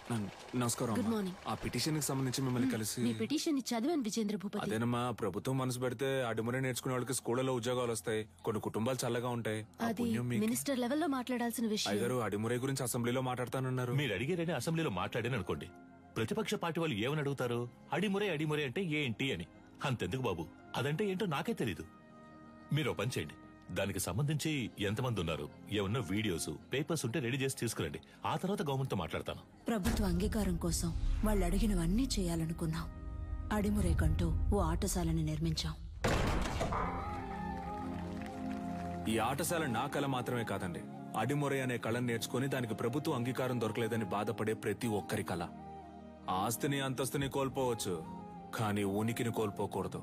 నమస్కారం. Good morning. ఆ petition కి సంబంధించి మిమ్మల్ని కలిసి మీ పిటిషన్ ని చదివాను విజేంద్ర భూపతి. అదేనమ్మా, ప్రభుత్వం మనసు పెడితే అడిమురే నేర్చుకునే వాళ్ళకి స్కూళ్ళలో ఉద్యోగాలు వస్తాయి, కొన్ని కుటుంబాలు చల్లగా ఉంటాయి. అది మినిస్టర్ లెవెల్లో మాట్లాడాల్సిన విషయం. అయ్యారు అడిమురే గురించి అసెంబ్లీలో మాట్లాడతానన్నారు. మీరు అడిగారని అసెంబ్లీలో మాట్లాడాను అనుకోండి, ప్రతిపక్ష పార్టీ వాళ్ళు ఏమని అడుగుతారు? అడిమురే అడిమురే అంటే ఏంటి అని. అంతెందుకు బాబు, అదంటే ఏంటో నాకే తెలీదు. మీరు పని చేయండి, దానికి సంబంధించి ఎంతమంది ఉన్నారు, ఏమన్నా వీడియోస్ పేపర్స్ ఉంటే రెడీ చేసి తీసుకురండి. ఆ తర్వాత గవర్నమెంట్ తో మాట్లాడతాను. ప్రభుత్వ అంగీకారం కోసం వాళ్ళు అడిగినవన్నీ చేయాలనుకున్నాం. అడిమురేకంటూ ఓ ఆటశాలని నిర్మించాం. ఈ ఆటశాల నా కళ మాత్రమే కాదండి, అడిమురే అనే కళను నేర్చుకుని దానికి ప్రభుత్వ అంగీకారం దొరకలేదని బాధపడే ప్రతి ఒక్కరి కళ. ఆస్తిని అంతస్తుని కోల్పోవచ్చు, కానీ ఉనికిని కోల్పోకూడదు.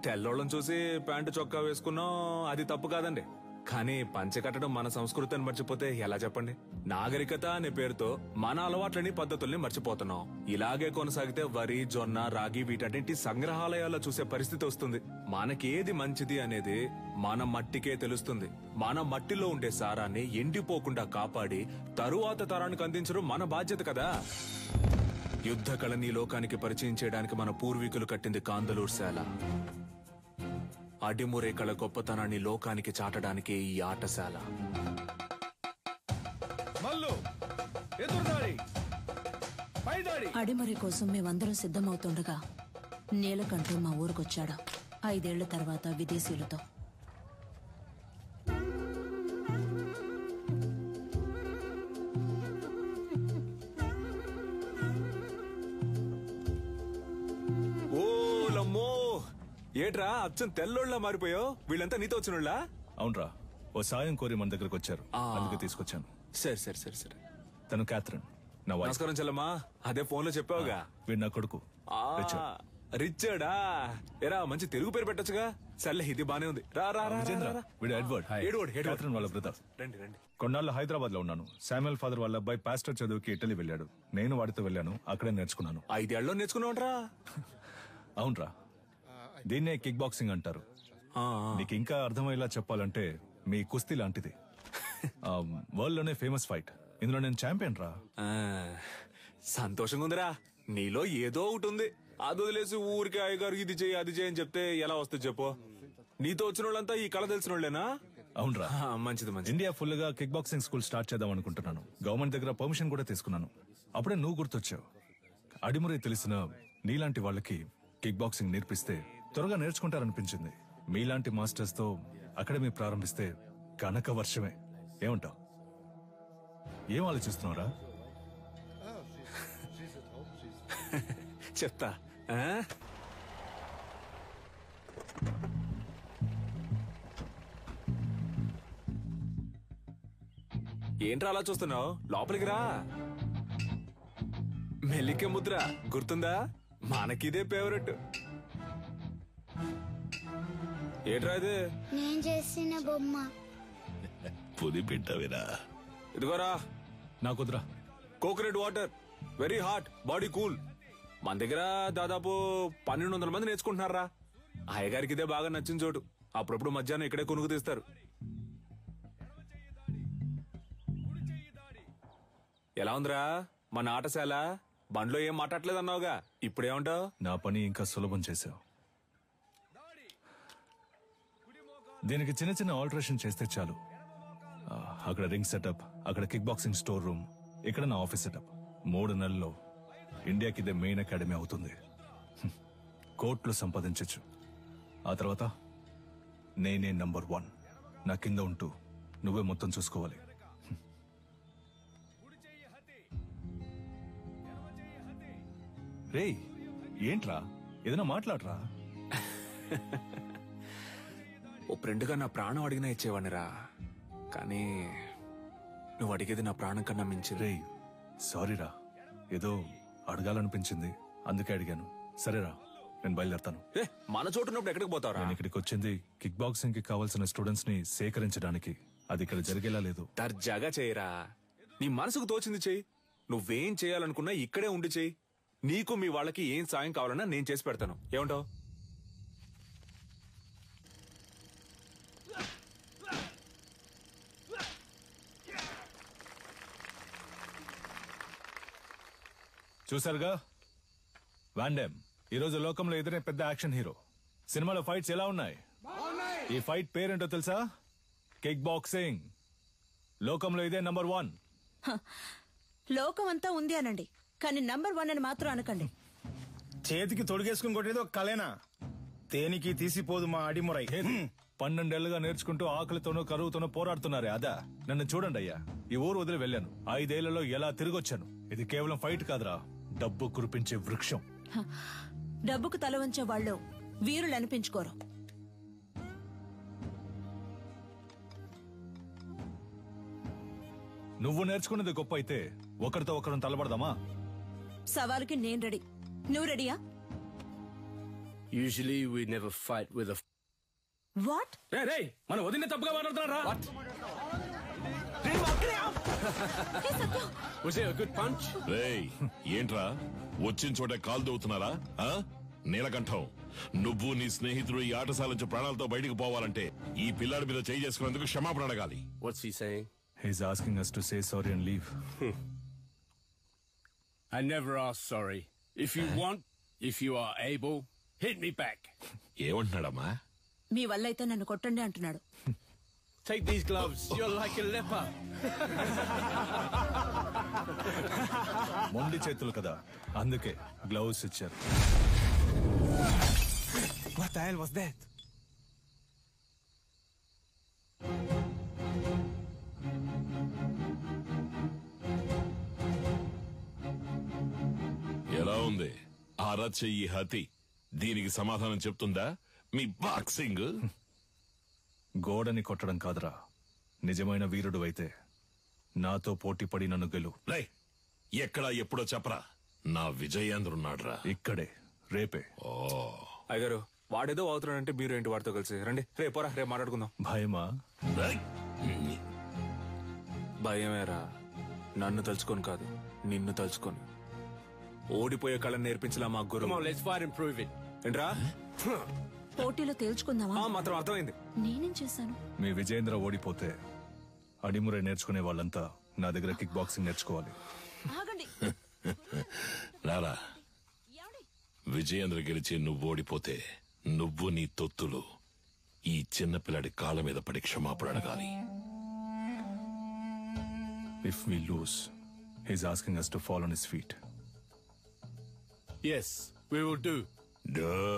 తెల్లోళ్ళని చూసి ప్యాంటు చొక్కా వేసుకున్నాం, అది తప్పు కాదండి. కానీ పంచె కట్టడం మన సంస్కృతిని మర్చిపోతే ఎలా చెప్పండి? నాగరికత అనే పేరుతో మన అలవాట్లని పద్ధతుల్ని మర్చిపోతున్నాం. ఇలాగే కొనసాగితే వరి, జొన్న, రాగి వీటన్నింటి సంగ్రహాలయాల్లో చూసే పరిస్థితి వస్తుంది. మనకేది మంచిది అనేది మన మట్టికే తెలుస్తుంది. మన మట్టిలో ఉండే సారాన్ని ఎండిపోకుండా కాపాడి తరువాత తరానికి అందించడం మన బాధ్యత కదా. యుద్ధ కళని లోకానికి పరిచయం చేయడానికి మన పూర్వీకులు కట్టింది కాందలూరు శాల. అడిమురే కళ గొప్పతనాన్ని లోకానికి చాటడానికి ఈ ఆటశాల. అడిమురే కోసం మేమందరం సిద్ధమవుతుండగా నీలకంఠు మా ఊరికొచ్చాడు. 5 ఏళ్ల తర్వాత విదేశీయులతో. ఏట్రా అచ్చం తెల్లోళ్ళ మారిపోయావు? వీళ్ళంతా నీతో వచ్చినోళ్ళా? అవునరా, ఓ సాయం కోరి మన దగ్గరకు వచ్చారు, అందుకే తీసుకొచ్చాను. సరే సరే సరే సరే. తను క్యాథరిన్, నా వైఫ్. నమస్కారం చెల్లమ్మా. అదే ఫోన్ లో చెప్పావుగా. వీడు నా కొడుకు రిచర్డా. ఎరా మంచి తెలుగు పేరు పెట్టొచ్చుగా. సర్లే, ఇది బానే ఉంది. రా రా రా. వీడు ఎడ్వర్డ్, క్యాథరిన్ వాళ్ళ బ్రదర్. రండి రండి. కొన్నాళ్ళు హైదరాబాద్ లో ఉన్నాను. శామ్యుయల్ ఫాదర్ వాళ్ళ అబ్బాయి పాస్టర్ చదువుకి ఇటలీ వెళ్ళాడు. నేను వాడితో వెళ్ళాను, అక్కడే నేర్చుకున్నాను. 5 ఏళ్ళలో నేర్చుకున్నావుంట్రా? అవునరా, దీన్నే కిక్ బాక్సింగ్ అంటారు. నీకు ఇంకా అర్థమయ్యేలా చెప్పాలంటే మీ కుస్తీ లాంటిది. వరల్డ్ లోనే ఫేమస్ ఫైట్. ఇందులో నేను ఛాంపియన్ రా. సంతోషంగా ఉందిరా. నీలో ఏదో ఒకటి ఉంది. అది వదిలేసి ఊరికి అయ్యగారు ఇది చేయి అది చేయని చెప్తే ఎలా వస్తుంది చెప్పు? నీతో వచ్చిన వాళ్ళంతా ఈ కళ తెలిసిన వాళ్ళేనా? అవునరా, మంచిది మంచిది. ఇండియా ఫుల్ గా కిక్ బాక్సింగ్ స్కూల్ స్టార్ట్ చేద్దాం అనుకుంటున్నాను. గవర్నమెంట్ దగ్గర పర్మిషన్ కూడా తీసుకున్నాను. అప్పుడే నువ్వు గుర్తొచ్చావు. అడిమురే తెలిసిన నీలాంటి వాళ్ళకి కిక్ బాక్సింగ్ నేర్పిస్తే త్వరగా నేర్చుకుంటారనిపించింది. మీలాంటి మాస్టర్స్ తో అకాడమీ ప్రారంభిస్తే కనక వర్షమే. ఏమంటావు? ఏం ఆలోచిస్తున్నారా? చెప్తా. ఏంట్రా అలా చూస్తున్నావు? లోపలికి రా. మెల్లికే ముద్ర గుర్తుందా? మనకిదే ఫేవరెట్. ఏట్రా ఇది? నేను చేసిన బొమ్మ. పుది పెట్టవిరా. ఇదిగోరా. నాకుద్రా. Coconut water, very hot, body cool. మన దగ్గర దాదాపు 1200 మంది నేర్చుకుంటున్నారా. అయ్యగారికి ఇదే బాగా నచ్చిన చోటు. అప్పుడప్పుడు మధ్యాహ్నం ఇక్కడే కొనుక్కు తీస్తారు. ఎలా ఉందిరా మన ఆటశాల? బండ్లో ఏం మాట్లాడలేదన్నావుగా, ఇప్పుడేమంటావు? నా పని ఇంకా సులభం చేశావు. దీనికి చిన్న చిన్న ఆల్టరేషన్ చేస్తే చాలు. అక్కడ రింగ్ సెటప్, అక్కడ కిక్ బాక్సింగ్ స్టోర్ రూమ్, ఇక్కడ నా ఆఫీస్ సెటప్. 3 నెలల్లో ఇండియాకి ఇదే మెయిన్ అకాడమీ అవుతుంది. కోట్లు సంపాదించచ్చు. ఆ తర్వాత నేనే నంబర్ 1. నా కింద ఉంటూ నువ్వే మొత్తం చూసుకోవాలి. రేయ్, ఏంట్రా? ఏదైనా మాట్లాడరా. ఓ ఫ్రెండ్గా నా ప్రాణం అడిగినా ఇచ్చేవాడినిరా. కానీ నువ్వు అడిగేది నా ప్రాణం కన్నా మించి. రేయ్, సారీరా, ఏదో అడగాలనిపించింది, అందుకే అడిగాను. సరేరా, నేను బయలుదేరతాను. మన చోటు ఉన్నప్పుడు ఎక్కడికి పోతావురా? నేను ఇక్కడికి వచ్చింది కిక్ బాక్సింగ్ కి కావాల్సిన స్టూడెంట్స్ ని సేకరించడానికి. అది ఇక్కడ జరిగేలా లేదు. దర్జాగా చేయరా. నీ మనసుకు తోచింది చెయ్యి. నువ్వేం చేయాలనుకున్నా ఇక్కడే ఉండి చెయ్యి. నీకు మీ వాళ్ళకి ఏం సాయం కావాలన్నా నేను చేసి పెడతాను. ఏమంటావు? చూసారుగా వాండెమ్ ఈరోజు లోకంలో ఎదురే పెద్ద యాక్షన్ హీరో. సినిమాలో ఫైట్స్ ఎలా ఉన్నాయి? ఈ ఫైట్ పేరేంటో తెలుసా? Kick boxing. లోకంలో ఇదే నంబర్ 1. లోకం అంతా ఉంది అనండి, కానీ నంబర్ 1 అని మాత్రం అనకండి. చేతికి తొడిగేసుకుని కొట్టేది ఒక కలేనా? తేనికి తీసిపోదు మా అడిమురై. 12 ఏళ్లుగా నేర్చుకుంటూ ఆకలితోనో కరువుతోనో పోరాడుతున్నారే అదా? నన్ను చూడండి అయ్యా, ఈ ఊరు వదిలి వెళ్ళాను. 5 ఏళ్లలో ఎలా తిరిగొచ్చాను. ఇది కేవలం ఫైట్ కాదురా, డబ్బు కురిపించే వృక్షం. డబ్బుకు తల వంచే వాళ్ళు వీరులు అనిపించుకోరు. నువ్వు నేర్చుకున్నది గొప్ప అయితే ఒకరితో ఒకరిని తలబడదామా? సవాలుకి నేను రెడీ. నువ్వు రెడీయా? Usually we never fight with a... what? మన వదిన తప్పుగా మాట్లాడుతున్నారా? Was it a good punch? రేయ్ ఏంట్రా వచ్చిన చోట కాలు దవ్వుతున్నారా? నీలకంఠం, నువ్వు నీ స్నేహితుడు ఈ ఆటశాల నుంచి ప్రాణాలతో బయటకు పోవాలంటే ఈ పిల్లాడి మీద చేయి చేసుకున్నందుకు క్షమాపణ అడగాలి. What's he saying? He's asking us to say sorry and leave. I never ask sorry. If you want, if you are able, hit me back. ఏమంటున్నాడమ్మా? మీ వల్ల అయితే నన్ను కొట్టండి అంటున్నాడు. Take these gloves. You're like a leper. మొండి చేతులు కదా, అందుకే gloves ఇచ్చారు. What the hell was that? ఎలా ఉంది అరచెయ్యి హతి? దీనికి సమాధానం చెప్తుందా మీ బాక్సింగ్? గోడని కొట్టడం కాదురా, నిజమైన వీరుడు అయితే నాతో పోటీ పడి నన్ను గెలు. రే ఎక్కడా ఎప్పుడో చెప్పరా, నా విజయేంద్రున్నాడ్రా ఇక్కడే, రేపే. అయ్యగారు వాడేదో అవుతున్నాడంటే మీరు ఏంటి వాడితో కలిసి రండి. రేపోరా, రేపు మాట్లాడుకుందాం. భయమా? రేయ్, భయమేరా, నన్ను తలుచుకొని కాదు నిన్ను తలుచుకొని. ఓడిపోయే కళ నేర్పించలా మా Come గురువు. on, let's fight and prove it. ఏంట్రా? పోటీలో తేల్చుకుందామా? మాత్రం అర్థమైంది. నేనేం చేశాను? మీ విజయేంద్ర ఓడిపోతే అడిమురే నేర్చుకునే వాళ్ళంతా నా దగ్గర కిక్ బాక్సింగ్ నేర్చుకోవాలి. ఆగండి. రారా, విజయేంద్ర గెలిచి నువ్వు ఓడిపోతే నువ్వు నీ తొత్తులు ఈ చిన్నపిల్లాడి కాళ్ళ మీద పడి క్షమాపణ అడగాలి. If we lose, he's asking us to fall on his feet. Yes, we will do. Duh.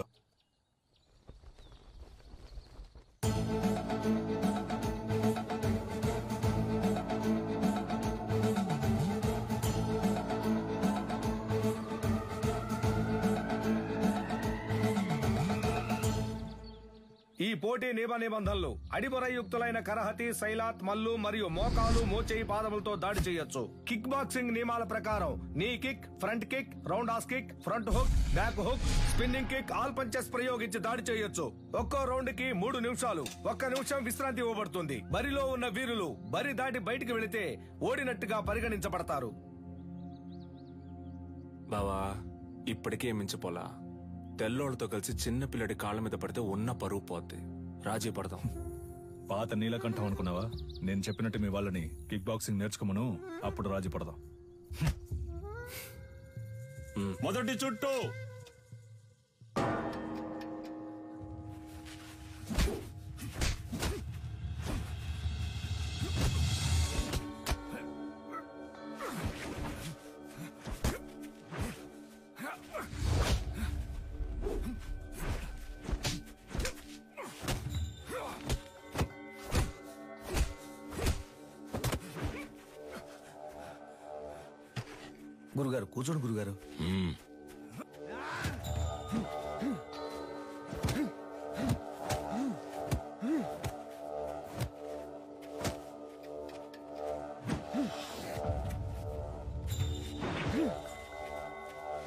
ఈ పోటీ నియమ నిబంధనలు: అడిమురయుక్తులైన కరహతి, శైలాత్, మల్లు మరియు మోకాలు, మోచేయి, పాదములతో దాడి చేయొచ్చు. కిక్ బాక్సింగ్ నియమాల ప్రకారం నీ kick, front kick, round has kick, front hook, back hook, spinning kick, all punches ప్రయోగించి దాడి చేయొచ్చు. ఒక్కో రౌండ్ కి 3 నిమిషాలు. 1 నిమిషం విశ్రాంతి ఇవ్వబడుతుంది. బరిలో ఉన్న వీరులు బరి దాటి బయటికి వెళితే ఓడినట్టుగా పరిగణించబడతారు. బావా ఇప్పటికే మించిపోలా. తెల్లోళ్ళతో కలిసి చిన్న పిల్లడి కాళ్ళ మీద పడితే ఉన్న పరువు పోద్ది. రాజీ పడదాం. పాత నీలకంఠం అనుకున్నావా? నేను చెప్పినట్టు మీ వాళ్ళని కిక్ బాక్సింగ్ నేర్చుకోమను, అప్పుడు రాజీ పడదాం. మొదటి చుట్టూ గురుగారు కూర్చోండి గురుగారు.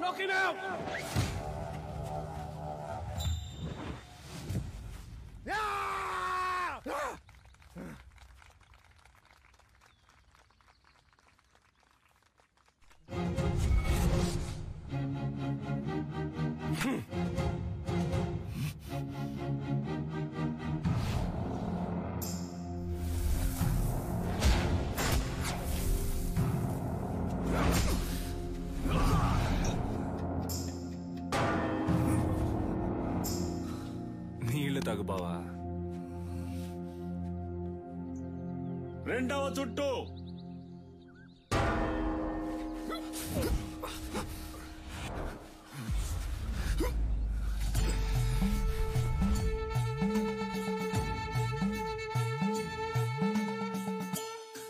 Knock him out! సాగు బావా. రెండవ చుట్టూ.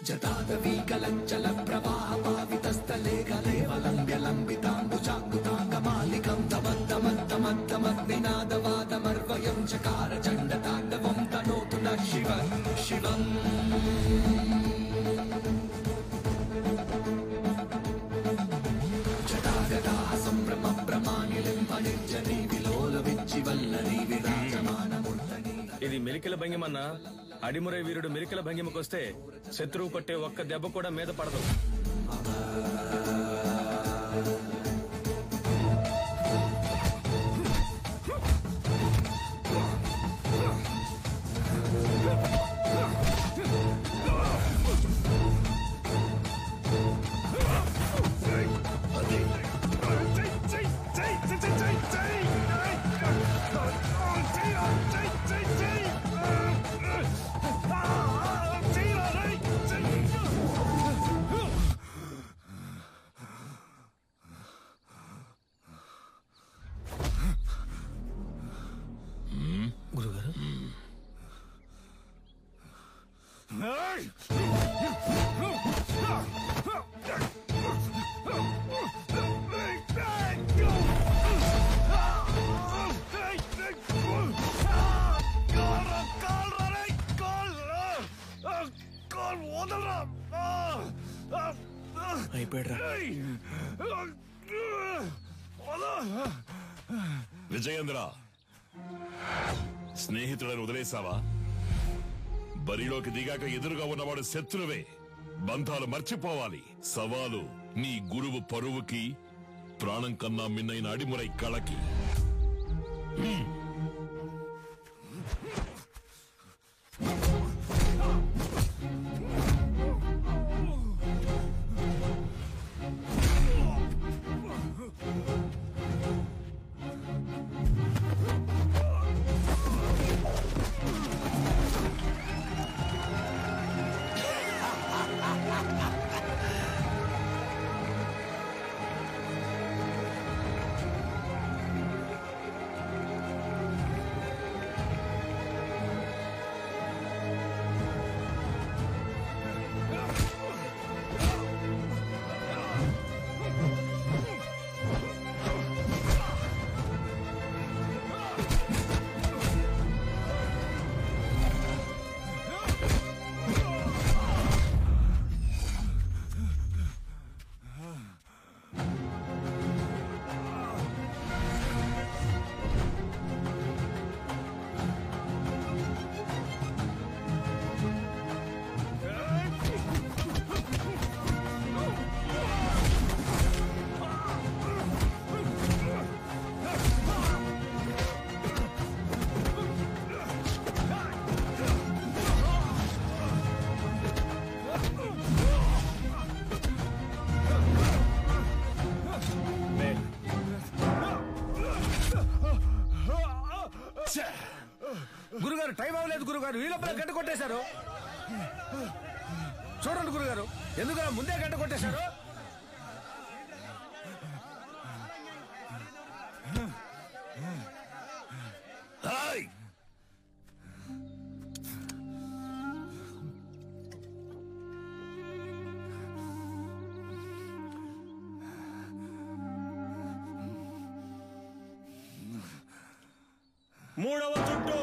జటాదవీకలంచల ప్రవాహ పావితస్థలే గలేవలంబ్య లంబితాంబుజాంగుతాంగమాలికం తమద్దమద్దమద్దమగ్నినాదవాదమర్వయం చకార చండతాండవం తనోతు న శివ శివం. జటాగదా సంభ్రమ ప్రమాణిలింబ నిర్జనీ విలోల విచ్చివల్లరీ విరాజమానమూర్తని. ఇది మెలికల భంగిమన్నా. అడిమురై వీరుడు మెలికల భంగిమకొస్తే శత్రువు కొట్టే ఒక్క దెబ్బ కూడా మీద పడదు. విజయేంద్ర, స్నేహితుడని వదిలేసావా? బరిలోకి దిగాక ఎదురుగా ఉన్నవాడు శత్రువే. బంధాలు మర్చిపోవాలి. సవాలు నీ గురువు పరువుకి, ప్రాణం కన్నా మిన్నైన అడిమురై కళకి. గురుగారు, టైం అవ్వలేదు గురుగారు. ఈ లోపల గంట కొట్టేశారు. చూడండి గురుగారు, ఎందుకలా ముందే గంట కొట్టేశారు? మూడవ చుట్టూ.